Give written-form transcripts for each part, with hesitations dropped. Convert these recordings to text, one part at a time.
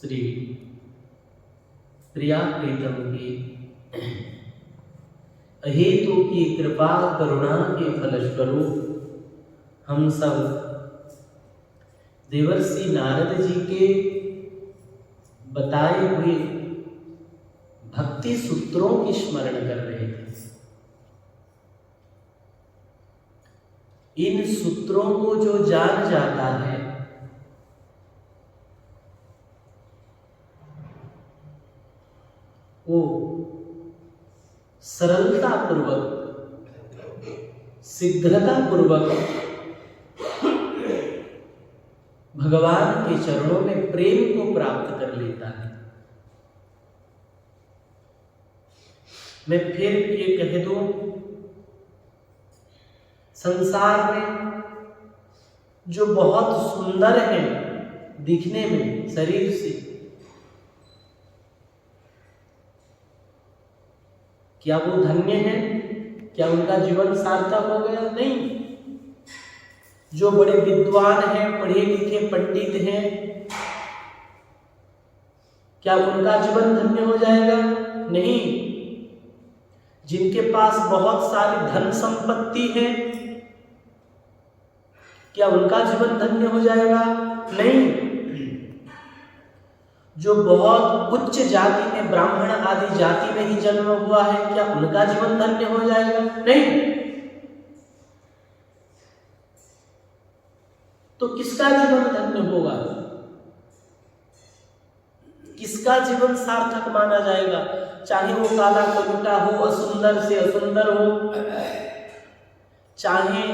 श्री प्रिया प्रीतम की अहेतु की कृपा करुणा के फलस्वरूप हम सब देवर्षि नारद जी के बताए हुए भक्ति सूत्रों की स्मरण कर रहे थे। इन सूत्रों को जो जान जाता है वो सरलता पूर्वक शीघ्रता पूर्वक भगवान के चरणों में प्रेम को प्राप्त कर लेता है। मैं फिर ये कह दूं, संसार में जो बहुत सुंदर है दिखने में शरीर से, क्या वो धन्य है? क्या उनका जीवन सार्थक हो गया? नहीं। जो बड़े विद्वान हैं, पढ़े लिखे पंडित हैं, क्या उनका जीवन धन्य हो जाएगा? नहीं। जिनके पास बहुत सारी धन संपत्ति है, क्या उनका जीवन धन्य हो जाएगा? नहीं। जो बहुत उच्च जाति में, ब्राह्मण आदि जाति में ही जन्म हुआ है, क्या उनका जीवन धन्य हो जाएगा? नहीं। तो किसका जीवन धन्य होगा? किसका जीवन सार्थक माना जाएगा? चाहे वो काला कलूटा हो, असुंदर से असुंदर हो, चाहे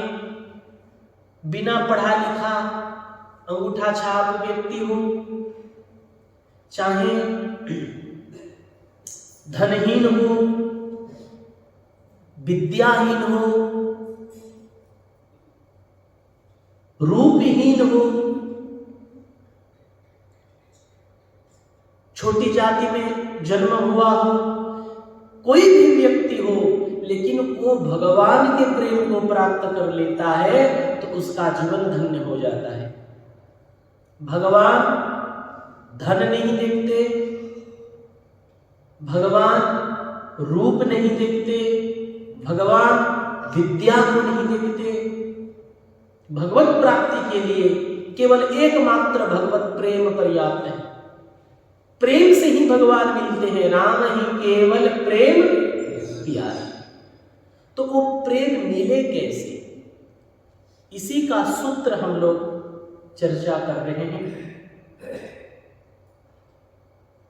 बिना पढ़ा लिखा अंगूठा छाप व्यक्ति हो, चाहे धनहीन हो, विद्याहीन हो, रूपहीन हो, छोटी जाति में जन्म हुआ हो, कोई भी व्यक्ति हो, लेकिन वो भगवान के प्रेम को प्राप्त कर लेता है तो उसका जीवन धन्य हो जाता है। भगवान धन नहीं देखते, भगवान रूप नहीं देखते, भगवान विद्या को नहीं देखते। भगवत प्राप्ति के लिए केवल एकमात्र भगवत प्रेम पर्याप्त है। प्रेम से ही भगवान मिलते हैं। राम ही केवल प्रेम प्यारे। तो वो प्रेम मिले कैसे, इसी का सूत्र हम लोग चर्चा कर रहे हैं।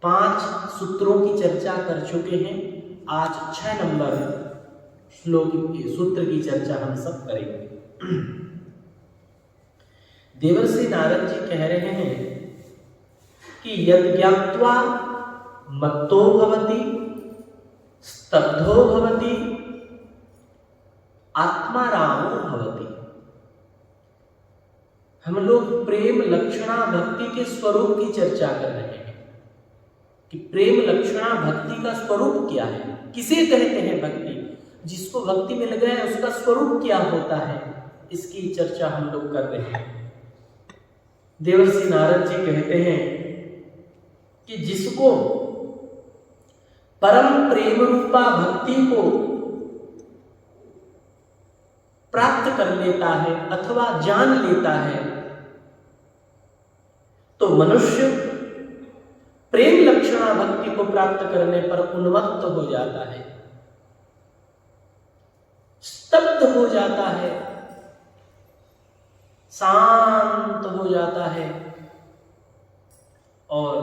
5 सूत्रों की चर्चा कर चुके हैं। आज 6 नंबर श्लोक के सूत्र की चर्चा हम सब करेंगे। देवर्षि नारद जी कह रहे हैं कि यद ज्ञात्वा मत्तो भवति स्तब्धो भवति आत्मारामो भवति। हम लोग प्रेम लक्षणा भक्ति के स्वरूप की चर्चा कर रहे हैं कि प्रेम लक्षणा भक्ति का स्वरूप क्या है, किसे कहते हैं भक्ति, जिसको भक्ति मिल गया उसका स्वरूप क्या होता है, इसकी चर्चा हम लोग कर रहे हैं। देवर्षि नारद जी कहते हैं कि जिसको परम प्रेम रूपा भक्ति को प्राप्त कर लेता है अथवा जान लेता है तो मनुष्य प्रेम लक्षणा भक्ति को प्राप्त करने पर उन्मत्त हो जाता है, स्तब्ध हो जाता है, शांत हो जाता है और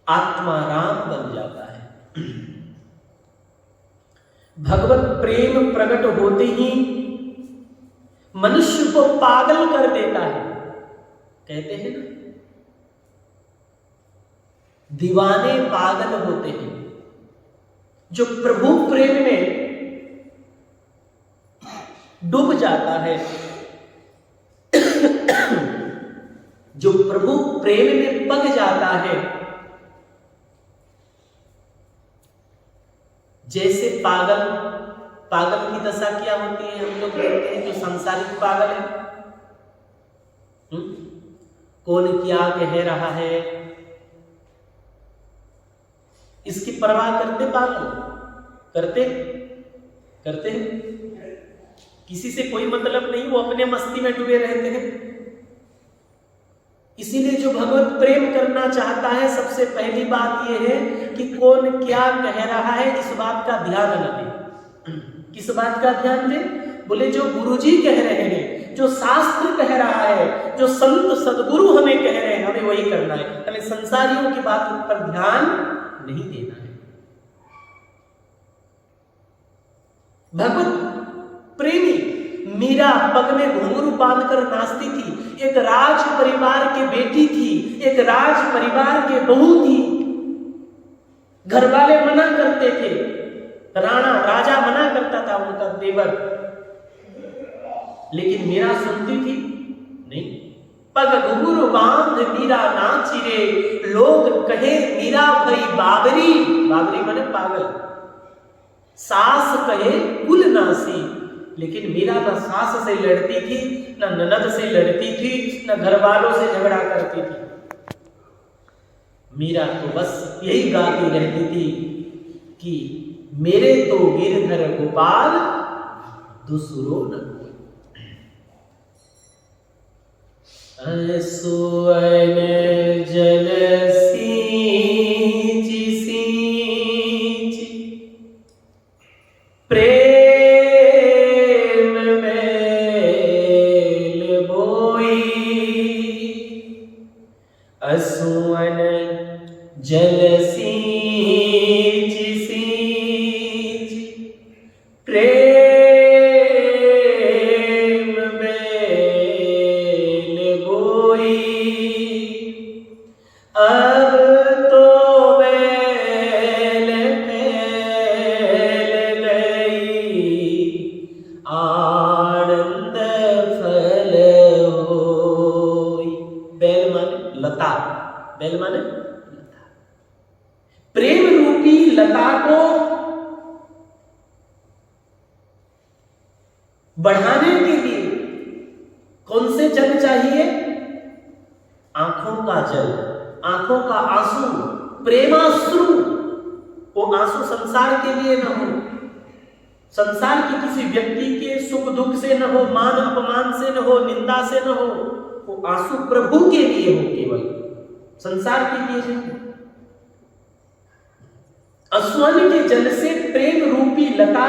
आत्माराम बन जाता है। भगवत प्रेम प्रकट होते ही मनुष्य को पागल कर देता है। कहते हैं ना, दीवाने पागल होते हैं। जो प्रभु प्रेम में डूब जाता है, जो प्रभु प्रेम में पग जाता है, जैसे पागल की दशा क्या होती है, हम लोग कहते हैं जो सांसारिक पागल है, कौन क्या कह रहा है, इसकी परवाह करते पागल? करते करते किसी से कोई मतलब नहीं, वो अपने मस्ती में डूबे रहते हैं। इसीलिए जो भगवत प्रेम करना चाहता है, सबसे पहली बात यह है कि कौन क्या कह रहा है इस बात का ध्यान न दे। किस बात का ध्यान दे? बोले जो गुरुजी कह रहे हैं, जो शास्त्र कह रहा है, जो संत सदगुरु हमें कह रहे हैं, हमें वही करना है। हमें संसारियों की बात पर ध्यान नहीं देना है। भगवत प्रेमी मीरा पग में घुंघरू बांधकर नाचती थी। एक राज परिवार की बेटी थी, एक राज परिवार के बहू थी। घर वाले मना करते थे, राणा राजा मना करता था, उनका देवर, लेकिन मीरा सुनती थी नहीं। पग घुंघरू बांध मीरा नाची रे, लोग कहे मीरा भई बाबरी, बाबरी माने पागल। सास कहे कुल नासी, लेकिन मीरा न सास से लड़ती थी, न ननद से लड़ती थी, न घर वालों से झगड़ा करती थी। मीरा तो बस यही गाती रहती थी कि मेरे तो गिरधर गोपाल दूसरो न कोई। सुवन जल सींच सींच प्रेम असुवन जल सींच सींच प्रेम बेल बोई। अब तो बेल फैल गई, आनंद फल होई। बेल माने लता, बेल माने लता। प्रेम रूपी लता को बढ़ाने के लिए कौन से जल चाहिए? आंखों का जल, आंखों का आंसू, प्रेमाश्रु। वो आंसू संसार के लिए न हो, संसार की किसी व्यक्ति के सुख दुख से न हो, मान अपमान से न हो, निंदा से न हो। वो आंसू प्रभु के लिए हो, केवल संसार के लिए नहीं। असुवन के जल से प्रेम रूपी लता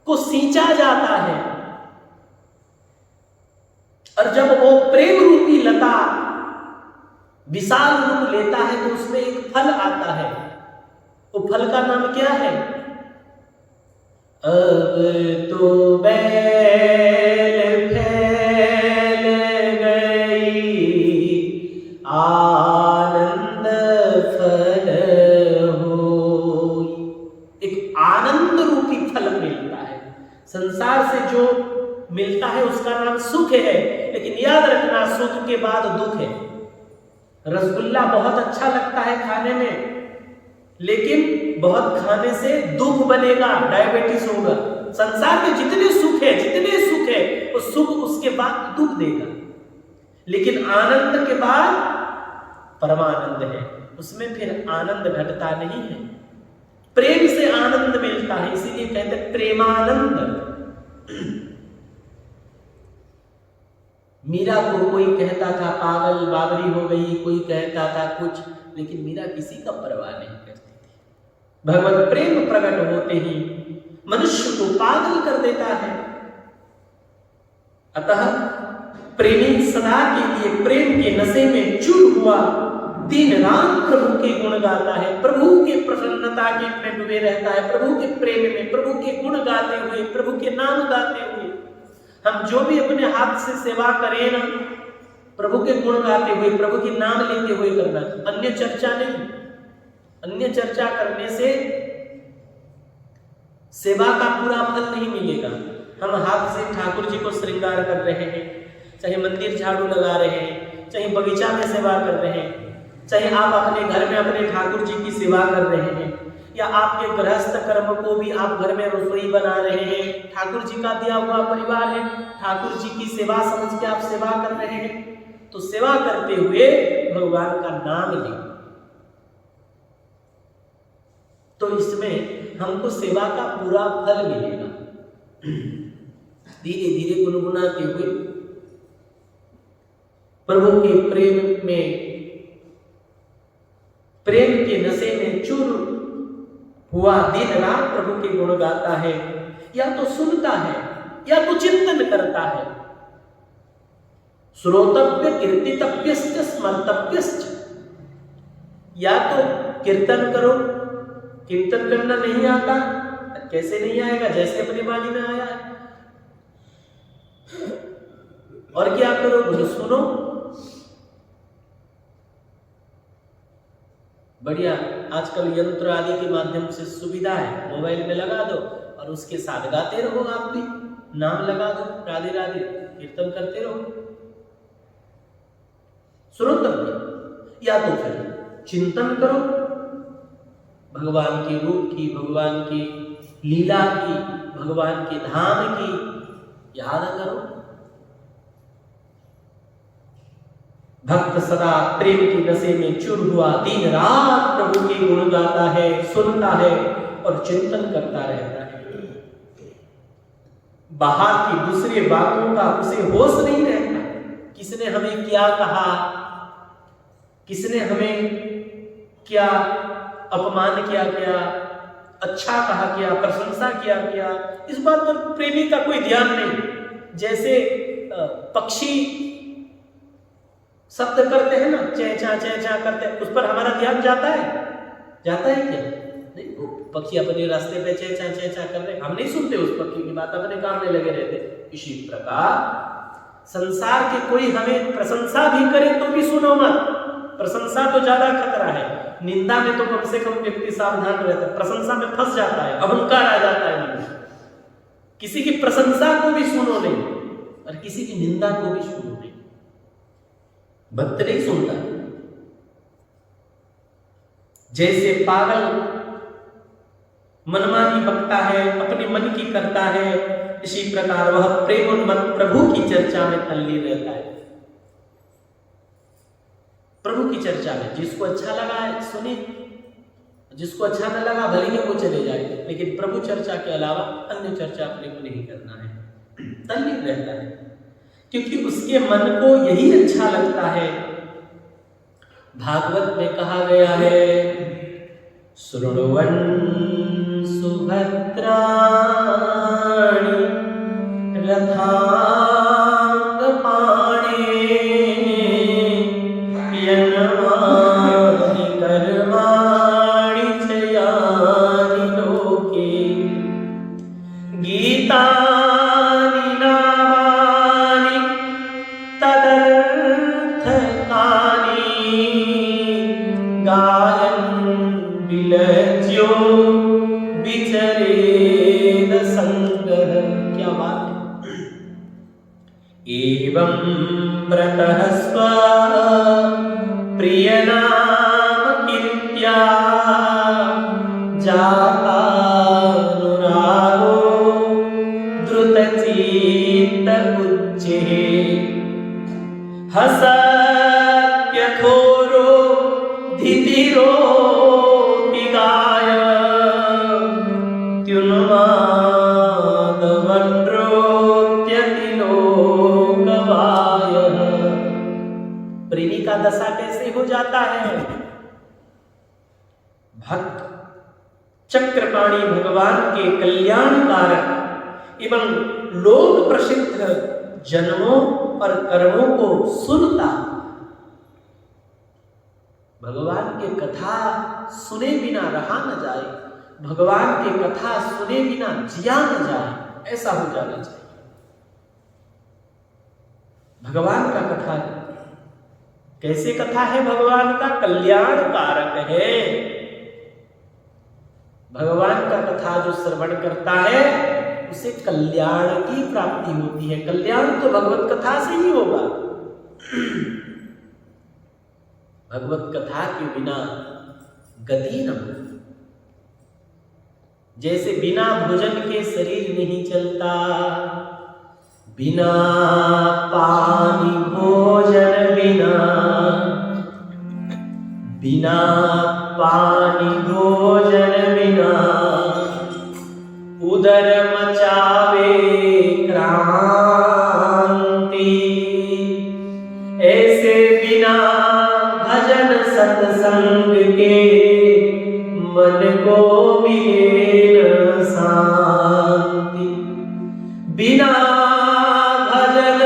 को सींचा जाता है, और जब वो प्रेम रूपी लता विशाल रूप लेता है तो उसमें एक फल आता है। वो फल का नाम क्या है? अब तो बैल फैल गई, आनंद फल होई। एक आनंद रूपी फल मिलता है। संसार से जो मिलता है उसका नाम सुख है, लेकिन याद रखना सुख के बाद दुख है। रसगुल्ला बहुत अच्छा लगता है खाने में, लेकिन बहुत खाने से दुख बनेगा, डायबिटीज होगा। संसार में जितने सुख है वो सुख उसके बाद दुख देगा, लेकिन आनंद के बाद परमानंद है, उसमें फिर आनंद घटता नहीं है। प्रेम से आनंद मिलता है, इसीलिए कहते प्रेमानंद। मीरा को कोई कहता था पागल बाबरी हो गई, कोई कहता था कुछ, लेकिन मीरा किसी का परवाह नहीं करती थी। भगवत प्रेम प्रकट होते ही मनुष्य को पागल कर देता है। अतः प्रेमी सदा के लिए प्रेम के नशे में चूर हुआ दिन रात प्रभु के गुण गाता है, प्रभु के प्रसन्नता के में डूबे रहता है, प्रभु के प्रेम में, प्रभु के गुण गाते हुए, प्रभु के नाम गाते हुए। हम जो भी अपने हाथ से सेवा करें ना, प्रभु के गुण गाते हुए, प्रभु के नाम लेते हुए करना, अन्य चर्चा नहीं। अन्य चर्चा करने से सेवा का पूरा फल नहीं मिलेगा। हम हाथ से ठाकुर जी को श्रृंगार कर रहे हैं, चाहे मंदिर झाड़ू लगा रहे हैं, चाहे बगीचा में सेवा कर रहे हैं, चाहे आप अपने घर में अपने ठाकुर जी की सेवा कर रहे हैं, या आपके गृहस्थ कर्म को भी आप घर में रसोई बना रहे हैं, ठाकुर जी का दिया हुआ परिवार है, ठाकुर जी की सेवा समझ के आप सेवा कर रहे हैं, तो सेवा करते हुए भगवान का नाम लें। तो इसमें हमको सेवा का पूरा फल मिलेगा। धीरे धीरे गुनगुनाते हुए प्रभु के प्रेम में, प्रेम के नशे में चूर हुआ दिन रात प्रभु के गुण गाता है, या तो सुनता है या तो चिंतन करता है। श्रोतव्य कीर्तितव्यश्च स्मर्तव्यश्च, या तो कीर्तन करो, कीर्तन करना नहीं आता, कैसे नहीं आएगा, जैसे अपनी वाणी में आया है। और क्या करो, बोले सुनो, बढ़िया आजकल यंत्र आदि के माध्यम से सुविधा है, मोबाइल में लगा दो और उसके साथ गाते रहो, आप भी नाम लगा दो, राधे राधे कीर्तन करते रहो। श्रोतव्य, या तो फिर चिंतन करो भगवान के रूप की, भगवान की लीला की, भगवान के धाम की याद करो। भक्त सदा प्रेम के नशे में चूर हुआ दिन रात प्रभु के गुण गाता है, सुनता है और चिंतन करता रहता है। बाहर की दूसरे बातों का उसे होश नहीं रहता। किसने हमें क्या कहा, किसने हमें क्या अपमान किया, क्या अच्छा कहा, क्या प्रशंसा किया, क्या इस बात पर प्रेमी का कोई ध्यान नहीं। जैसे पक्षी शब्द करते हैं ना, चें करते हैं, उस पर हमारा ध्यान जाता है क्या? नहीं, वो पक्षी अपने रास्ते पे चें कर रहे, हम नहीं सुनते उस पक्षी की बात, अपने काम में लगे रहते। इसी प्रकार संसार के कोई हमें प्रशंसा भी करे तो भी सुनो मत। प्रशंसा तो ज्यादा खतरा है, निंदा में तो कम से कम व्यक्ति सावधान रहता है, प्रशंसा में फंस जाता है, अहंकार आ जाता है। किसी की प्रशंसा को भी सुनो नहीं और किसी की निंदा को भी सुनो नहीं। भक्त नहीं सुनता। जैसे पागल मनमानी बकता है, अपने मन की करता है, इसी प्रकार वह प्रेमोन्मत्त प्रभु की चर्चा में तल्लीन रहता है। प्रभु की चर्चा में जिसको अच्छा लगा है सुने, जिसको अच्छा न लगा भले ही वो चले जाए, लेकिन प्रभु चर्चा के अलावा अन्य चर्चा अपने को नहीं करना है, तल्लीन रहता है, क्योंकि उसके मन को यही अच्छा लगता है। भागवत में कहा गया है, शृण्वन् सुभद्राणि रथांगपाणे यन्मानि कर्माणि च यानि लोके गीतानि नामानि तदर्थकानि गायन् विलज्यो विचरेद संगः। क्या बात है। एवं व्रतः स्व प्रिय नाम कीर्त्या जातानुरागो द्रुतचित्त उच्चैः हसत्यथोरो धितिरो प्रेमी का दशा कैसे हो जाता है। भक्त चक्रपाणी भगवान के कल्याणकारक एवं लोक प्रसिद्ध जन्मों और कर्मों को सुनता, भगवान के कथा सुने बिना रहा न जाए, भगवान के कथा सुने बिना जिया न जाए, ऐसा हो जाना चाहिए। भगवान का कथा कैसे कथा है, भगवान का कल्याण कारक है। भगवान का कथा जो श्रवण करता है उसे कल्याण की प्राप्ति होती है। कल्याण तो भगवत कथा से ही होगा। भगवत कथा के बिना गति न हो। जैसे बिना भोजन के शरीर नहीं चलता, बिना पानी भोजन बिना, बिना पानी भोजन बिना उदर मचावे क्रांति, ऐसे बिना भजन सत्संग के मन को मिले न शांति। बिना भजन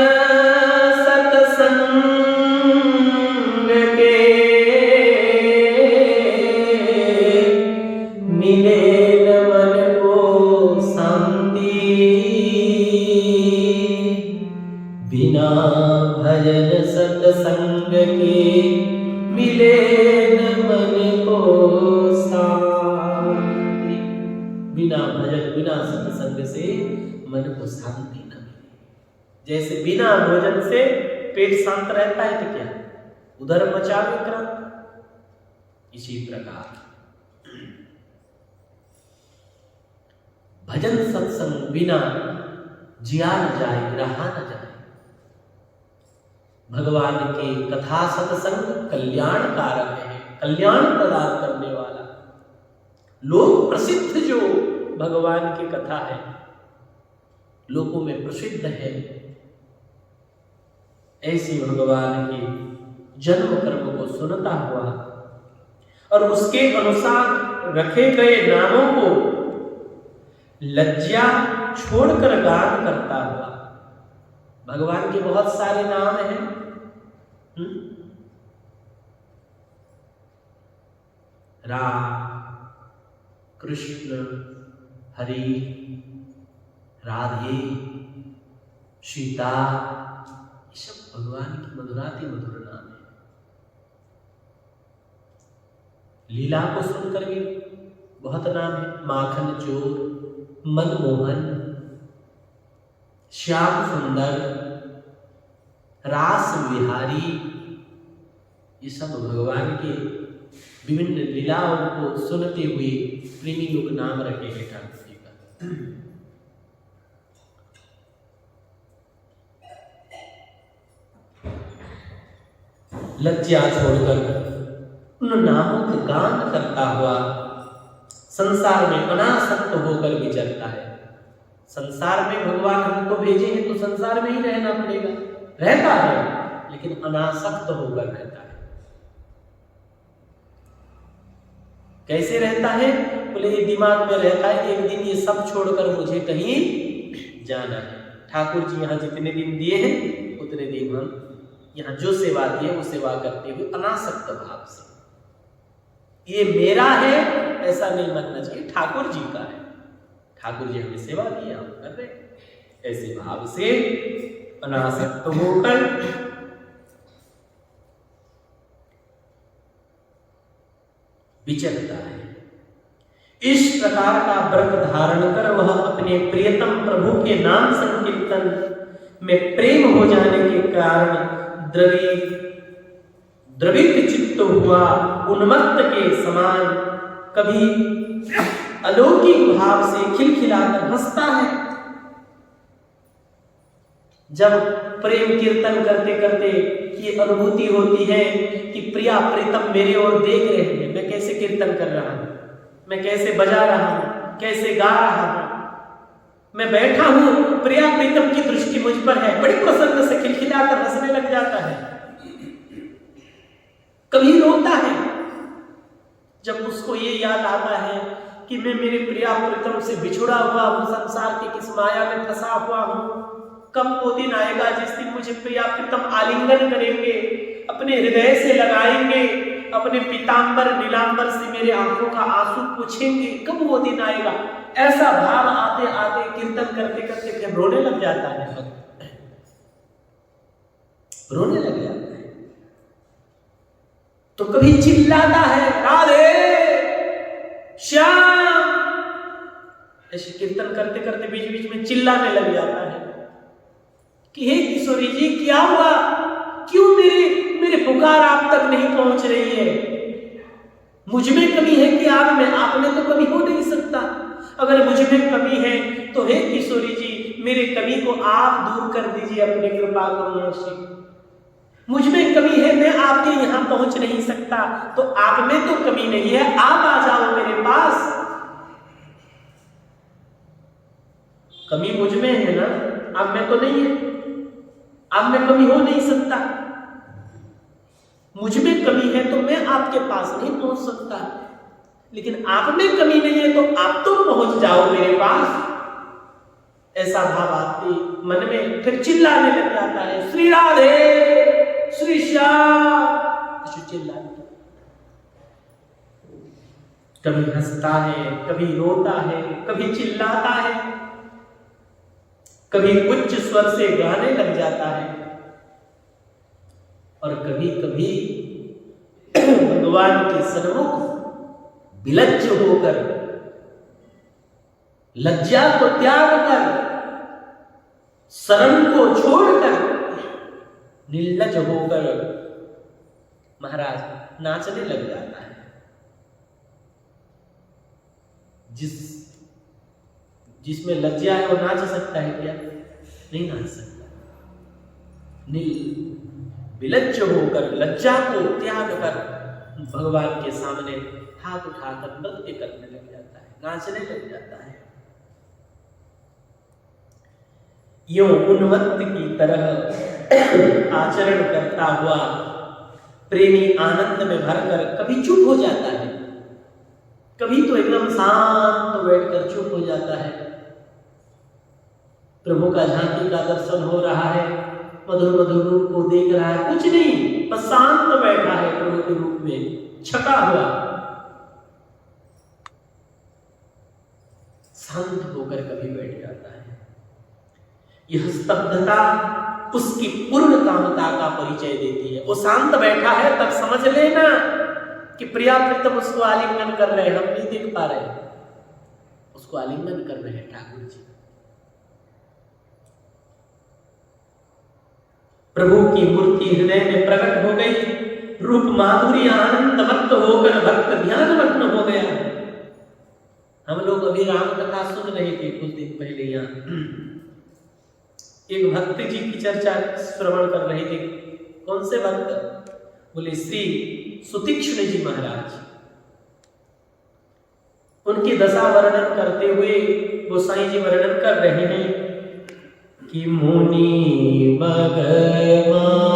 सत्संग के मिले न मन को शांति। बिना भजन सत्संग के मिले न मन को शांति। बिना भजन बिना सत्संग से मन को शांति न मिले। जैसे बिना भोजन से पेट शांत रहता है तो क्या उधर मचावे क्रांति, इसी प्रकार भजन सत्संग बिना जिया न जाए, रहा न जाए। भगवान के कथा सत्संग कल्याण कारक है, कल्याण प्रदान करने वाला, लोक प्रसिद्ध जो भगवान की कथा है, लोकों में प्रसिद्ध है। ऐसी भगवान के जन्म कर्म को सुनता हुआ और उसके अनुसार रखे गए नामों को लज्जा छोड़कर गान करता हुआ। भगवान के बहुत सारे नाम हैं, राम, कृष्ण, हरि, राधे, सीता, ये सब भगवान की मधुराति मधुर नाम है। लीला को सुनकर भी बहुत नाम है, माखन चोर, मनमोहन, श्याम सुंदर, रास विहारी, ये सब भगवान के विभिन्न लीलाओं को सुनते हुए प्रेमी लोग नाम रखे हैं ठाकुर जी का। लज्जा छोड़कर उन नामों के गान करता हुआ संसार में अनासक्त होकर विचरता है। संसार में भगवान हमको भेजे हैं तो संसार में ही रहना पड़ेगा, रहता है लेकिन अनासक्त होकर रहता है। कैसे रहता है बोले, ये दिमाग में रहता है एक दिन ये सब छोड़कर मुझे कहीं जाना है। ठाकुर जी यहाँ जितने दिन दिए हैं उतने दिन हम यहाँ जो सेवा दिए वो सेवा करते हुए अनासक्त भाव से, ये मेरा है ऐसा नहीं मानना चाहिए, ठाकुर जी का है, ठाकुर जी हमें सेवा दिया हम कर रहे, ऐसे भाव से अनासक्त होकर विचरता है। इस प्रकार का व्रत धारण कर वह अपने प्रियतम प्रभु के नाम संकीर्तन में प्रेम हो जाने के कारण द्रवित चित्त हुआ उन्मत्त के समान कभी अलौकिक भाव से खिलखिलाकर हंसता है। जब प्रेम कीर्तन करते करते ये अनुभूति होती है कि प्रिया प्रीतम मेरे ओर देख रहे हैं, मैं कैसे कीर्तन कर रहा हूं, मैं कैसे बजा रहा हूं, कैसे गा रहा हूं, मैं बैठा हूं, प्रिया प्रीतम की दृष्टि मुझ पर है, बड़ी प्रसन्न से खिलखिलाकर हंसने लग जाता है। कभी रोता है जब उसको ये याद आता है कि मैं मेरे प्रिया प्रीतम से बिछुड़ा हुआ हूं, संसार के किस माया में फंसा हुआ हूं। कब वो दिन आएगा जिस दिन मुझे प्रिया प्रीतम आलिंगन करेंगे, अपने हृदय से लगाएंगे, अपने पीतांबर नीलांबर से मेरे आंखों का आंसू पूछेंगे, कब वो दिन आएगा। ऐसा भाव आते आते कीर्तन करते करते फिर रोने लग जाता है, रोने लग जाता है। तो कभी चिल्लाता है राधे श्याम, ऐसे कीर्तन करते करते बीच बीच में चिल्लाने लग जाता है कि हे किशोरी जी क्या हुआ, क्यों मेरे पुकार आप तक नहीं पहुंच रही है। मुझ में कमी है कि आप में तो कमी हो नहीं सकता। अगर मुझ में कमी है तो हे किशोरी जी मेरे कमी को आप दूर कर दीजिए अपनी कृपा करुणा से। मुझ में कमी है, मैं आपके यहाँ पहुंच नहीं सकता, सकता, तो आप में तो कमी नहीं है, आप आ जाओ मेरे पास। कमी मुझ में है ना, आप में तो नहीं है, आप में कमी हो नहीं सकता। मुझ में कमी है तो मैं आपके पास नहीं पहुंच सकता, लेकिन आप में कमी नहीं है तो आप तो पहुंच जाओ मेरे पास। ऐसा भाव आपके मन में फिर चिल्लाने लग जाता है, श्री राधे श्री श्याम, चिल्लाने। कभी हंसता है, कभी रोता है, कभी चिल्लाता है, कभी उच्च स्वर से गाने लग जाता है, और कभी कभी भगवान के सन्मुख विलज्ज होकर, लज्जा को त्याग कर, शरण को छोड़कर, निर्लज होकर महाराज नाचने लग जाता है। जिसमें लज्जा है वो नाच सकता है क्या? नहीं नाच सकता। विलज्ज होकर, लज्जा को त्याग कर भगवान के सामने हाथ उठाकर नृत्य करने लग जाता है, नाचने लग जाता है। यूं उन्मत्त की तरह आचरण करता हुआ प्रेमी आनंद में भरकर कभी चुप हो जाता है, कभी तो एकदम शांत बैठकर चुप हो जाता है। प्रभु का झांकी का दर्शन हो रहा है, मधुर मधुर रूप को देख रहा है, कुछ नहीं, बस शांत बैठा है प्रभु के रूप में छका हुआ, शांत होकर कभी बैठ जाता है। यह स्तब्धता उसकी पूर्ण कामता का परिचय देती है। वो शांत बैठा है तब समझ लेना कि प्रिया प्रीतम उसको आलिंगन कर रहे हैं, हम नहीं देख पा रहे, उसको आलिंगन कर रहे हैं ठाकुर जी। प्रभु की मूर्ति हृदय में प्रकट हो गई, रूप माधुर्य आनंद मत्त होकर भक्त ध्यान मग्न हो गया। हम लोग अभी राम कथा सुन रहे थे कुछ दिन पहले, यहाँ एक भक्त जी की चर्चा श्रवण कर रहे थे। कौन से भक्त? बोले श्री सुतीक्ष्ण जी महाराज। उनकी दशा वर्णन करते हुए गोसाई जी वर्णन कर रहे हैं कि मुनि मगमाज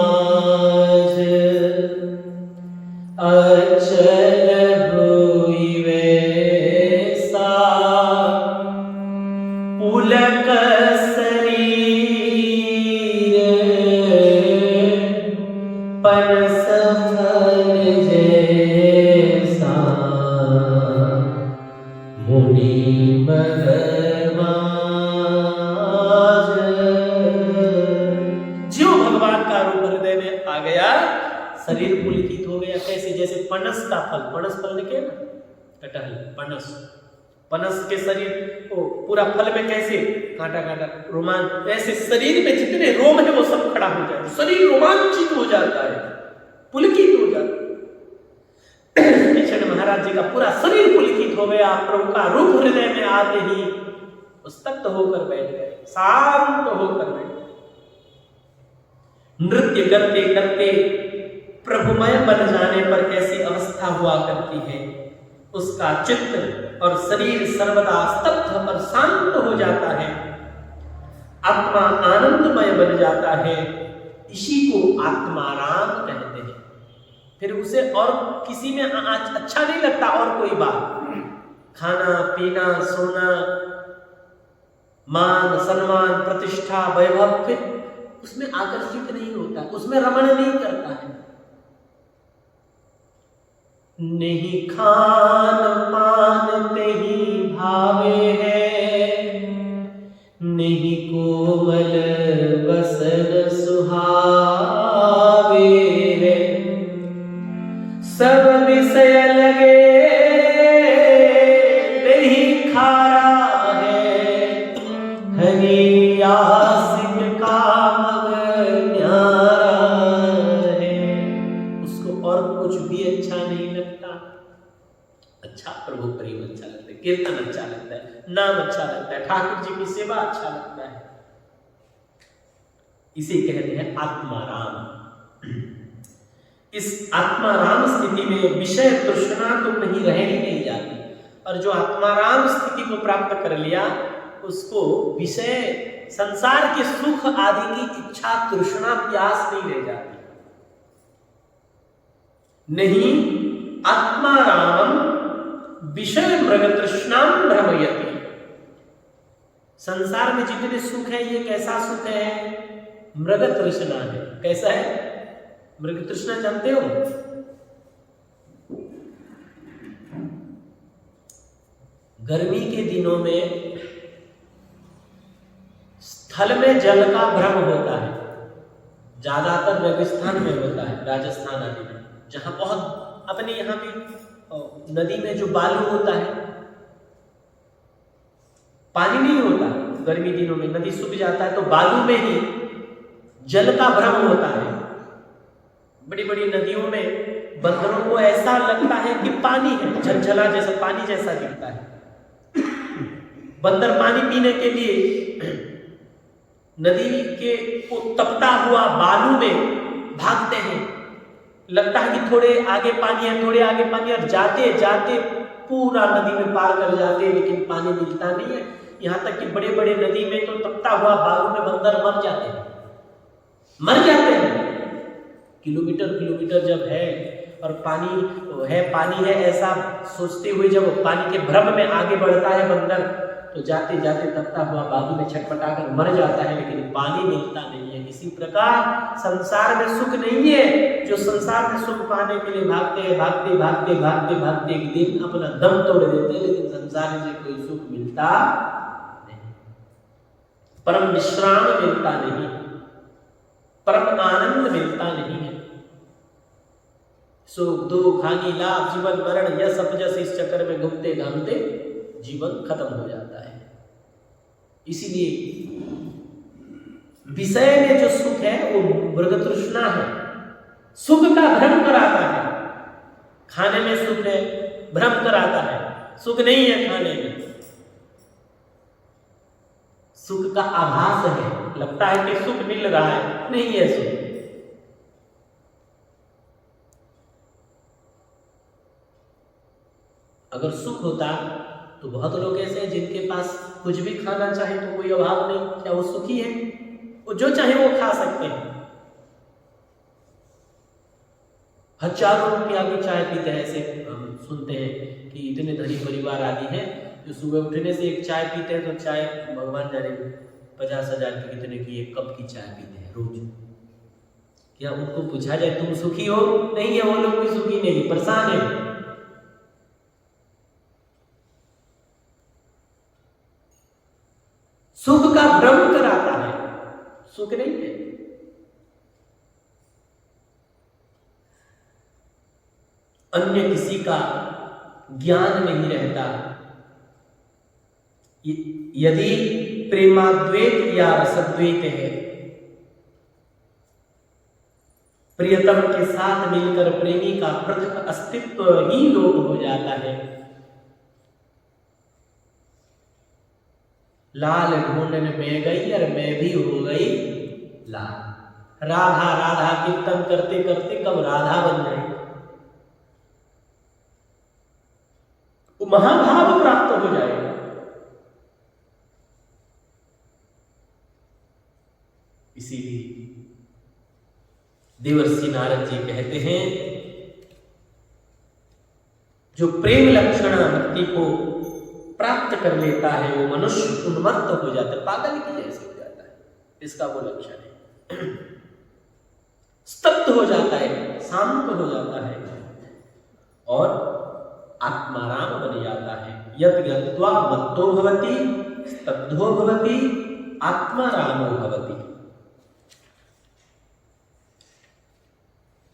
अचल हुई वैसा, पुलक शरीर पनस फल जैसा, मुनि मगमाज। ज्यों भगवान का रूप हृदय में आ गया, शरीर पुलकित हो गया। कैसे? जैसे पनस का फल, पनस फल देखे ना, कटहल, पनस, पनस के शरीर वो पूरा फल में कैसे कांटा कांटा रोमान, ऐसे शरीर में जितने रोम है वो सब खड़ा हो जाए, शरीर रोमांचित हो जाता है, पुलकित हो जाता है। कृष्ण महाराज जी का पूरा शरीर पुलकित हो गया, प्रभु का रूप हृदय में आते ही स्तब्ध होकर बैठ गए, शांत होकर बैठ गए। नृत्य करते करते प्रभुमय बन जाने पर कैसी अवस्था हुआ करती है, उसका चित्त और शरीर सर्वदा स्तब्ध और शांत हो जाता है, आत्मा आनंदमय बन जाता है। इसी को आत्माराम कहते हैं। फिर उसे और किसी में अच्छा नहीं लगता, और कोई बात, खाना पीना सोना मान सम्मान प्रतिष्ठा वैभव, फिर उसमें आकर्षित नहीं होता, उसमें रमण नहीं करता है। नहीं खान पान ते ही भावे है, नहीं कोमल वसन सुहावे है, सब विषय लगे नहीं खारा है, हरि आसिक का मग न्यारा है। उसको और कुछ भी अच्छा नहीं लगता। अच्छा प्रभु प्रेम अच्छा लगता है, कीर्तन अच्छा लगता है, नाम अच्छा लगता है, ठाकुर जी की सेवा अच्छा लगता है। इसे कहते हैं आत्माराम। इस आत्माराम स्थिति में विषय तृष्णा तो नहीं रह ही नहीं जाती, और जो आत्माराम स्थिति को प्राप्त कर लिया उसको विषय संसार के सुख आदि की इच्छा तृष्णा प्यास नहीं रह जाती। नहीं आत्माराम विषय मृग तृष्णाम भ्रमयति। संसार में जितने सुख है ये कैसा सुख है? मृग तृष्णा है। कैसा है मृग तृष्णा, जानते हो? गर्मी के दिनों में स्थल में जल का भ्रम होता है, ज्यादातर रेगिस्तान में होता है, राजस्थान आदि में, जहां बहुत अपने यहाँ भी नदी में जो बालू होता है, पानी नहीं होता गर्मी दिनों में, नदी सूख जाता है तो बालू में ही जल का भ्रम होता है। बड़ी बड़ी नदियों में बंदरों को ऐसा लगता है कि पानी है, झलझला जैसा पानी जैसा दिखता है। बंदर पानी पीने के लिए नदी के तपता हुआ बालू में भागते हैं, लगता है कि थोड़े आगे पानी है, थोड़े आगे पानी, और जाते जाते पूरा नदी में पार कर जाते हैं, लेकिन पानी मिलता नहीं है। यहाँ तक कि बड़े बड़े नदी में तो तपता हुआ बालू में बंदर मर जाते हैं, मर जाते हैं। किलोमीटर किलोमीटर जब है और पानी है ऐसा सोचते हुए जब पानी के भ्रम में आगे बढ़ता है बंदर, तो जाते जाते तपता हुआ बालू में छटपटाकर मर जाता है, लेकिन पानी मिलता नहीं है। इसी प्रकार संसार में सुख नहीं है। जो संसार में सुख पाने के लिए भागते हैं, भागते भागते भागते भागते एक दिन अपना दम तोड़ देते हैं, लेकिन संसार से कोई सुख मिलता नहीं, परम विश्राम मिलता नहीं, परम आनंद मिलता नहीं है। सुख दुख हानि लाभ जीवन मरण यह सब जैसे इस चक्कर में घूमते घामते जीवन खत्म हो जाता है। इसीलिए विषय में जो सुख है वो मृग तृष्णा है, सुख का भ्रम कराता है। खाने में सुख है, भ्रम कराता है, सुख नहीं है खाने में, सुख का आभास है, लगता है कि सुख मिल रहा है, नहीं है सुख। अगर सुख होता तो बहुत लोग ऐसे हैं जिनके पास कुछ भी खाना चाहे तो कोई अभाव नहीं, क्या वो सुखी है? वो जो चाहे वो खा सकते हैं। हजारों रुपया की चाय पीते हैं, ऐसे हम सुनते हैं कि इतने धनी परिवार आदि हैं जो सुबह उठने से एक चाय पीते हैं तो चाय भगवान जाने 50,000 की कितने की एक कप की चाय पीते हैं रोज। क्या उनको पूछा जाए तुम सुखी हो? नहीं है, वो लोग भी सुखी नहीं, परेशान है। सुख का भ्रम कराता है, सुख नहीं है। अन्य किसी का ज्ञान नहीं रहता। यदि प्रेमाद्वैत या रसद्वैत है, प्रियतम के साथ मिलकर प्रेमी का पृथक अस्तित्व ही लोप हो जाता है। लाल ढूंढने में गई और मैं भी हो गई लाल। राधा राधा कीर्तन करते करते कब राधा बन जाए, वो महाभाव प्राप्त हो जाएगा। इसीलिए देवर्षि नारद जी कहते हैं जो प्रेम लक्षण भक्ति को प्राप्त कर लेता है वो मनुष्य उन्मत्त हो जाता है, पागल की जैसे हो जाता है। इसका वो लक्षण है, स्तब्ध हो जाता है, शांत हो जाता है और आत्माराम बन जाता है। यत् गत्वा मत्तो भवति स्तब्धो भवति आत्मारामो भवति।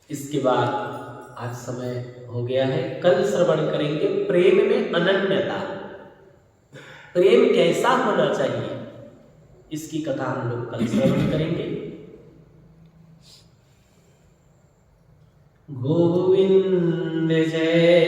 इसके बाद आज समय हो गया है, कल श्रवण करेंगे प्रेम में अनन्यता। प्रेम कैसा होना चाहिए इसकी कथा हम लोग कल श्रवण करेंगे। गोविंद जय